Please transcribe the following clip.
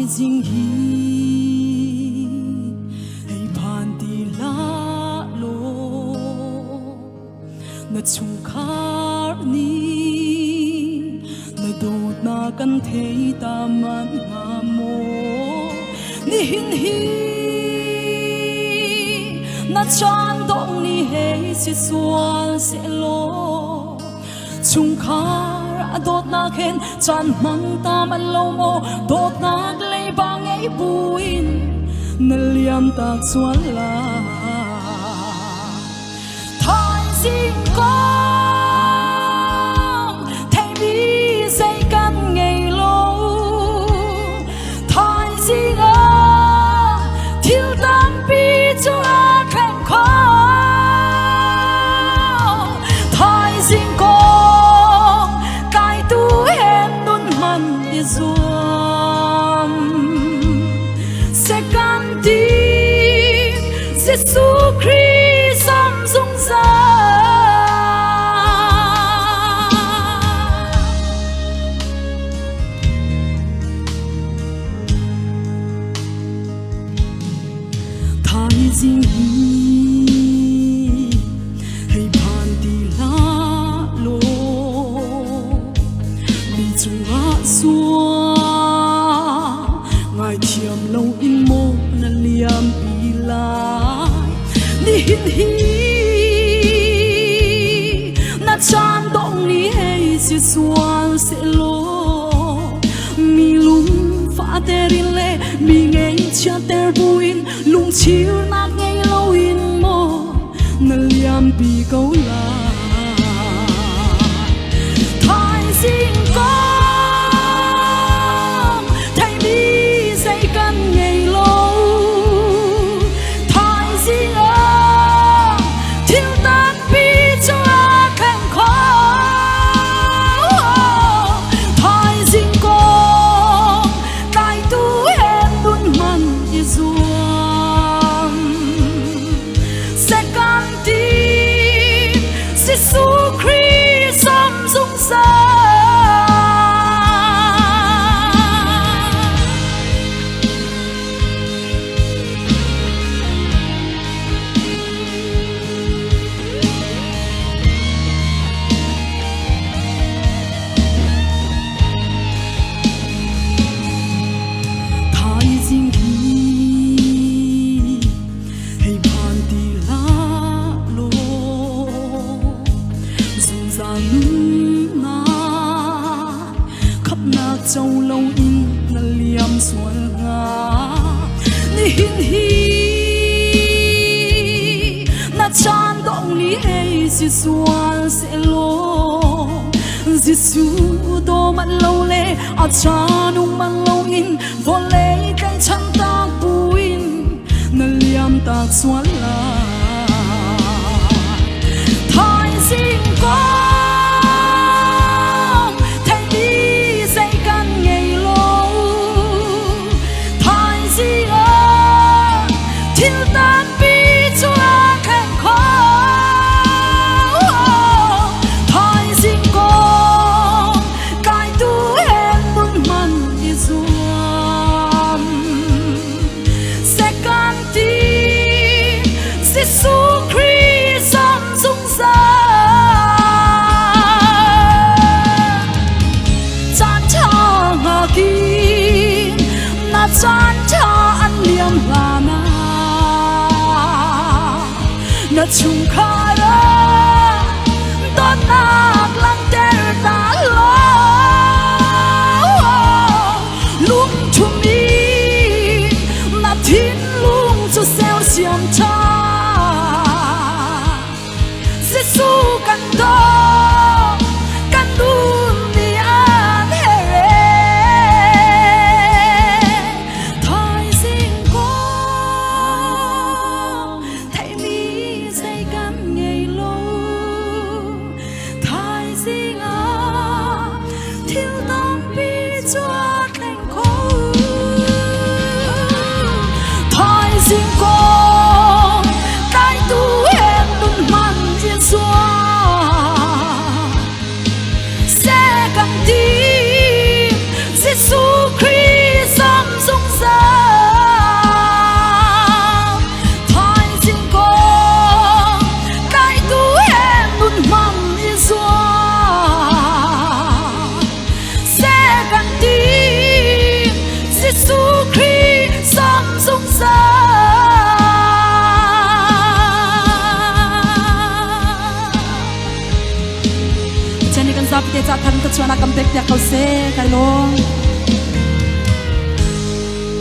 ding hi hay pan ti la lo na chung khar ni na dot na kan thei ta man ha mo ni hin hi na chan dong ni hay si sual se lo chung khar dot na khen chan mang ta man lo mo dot na lei bang ei buin na liam tak chuan la thai sing con thai mi say căn ngày lâu thai sing a thiếu tam pi cho a khen khó thai sing con cái tu hem nun man đi zuam sẽ can tin Giêsu Christ sam dung sa thai ding hi hay pan ti la lo mi chung a xua ngài thiam lâu in mô na liam pi lai ni hin hi na chan dong ni hay si suan se lo mi lung fa terin le mi ngei cha ter buin lung chiu na ngei lo in mo na liam pi câu la thai sing con thai mi say căn ngày lâu thai sing a thiếu tan pi cho a khen khó thai sing con cái tu em đun man đi zuam sẽ can tin Giêsu Christ sam dung sa thai ding hi hay pan ti la lo dung sa lung na khắp na châu lâu in na liam sual nga ni hin hi na chan dong ni hay si sual se lo Giêsu do man lâu le a cha nung man lâu in vo le kai chan ta buin na liam tak sual la thai sing con thai mi say căn ngày lâu thai sing a thiếu tan pi cho a khen khó thai sing con cái tu em nun man đi zuam sẽ can tin Giêsu Christ sam dung sa chan cha nga ki na chan cha an liam la na chung kha ra don nak lang ter ta lo lung chu mi na thin lung chu seo siam cha Giêsu kan do kan dun ni an he thai sing con thai mi say căn za than ka chuan a kam pek tia kho se kai long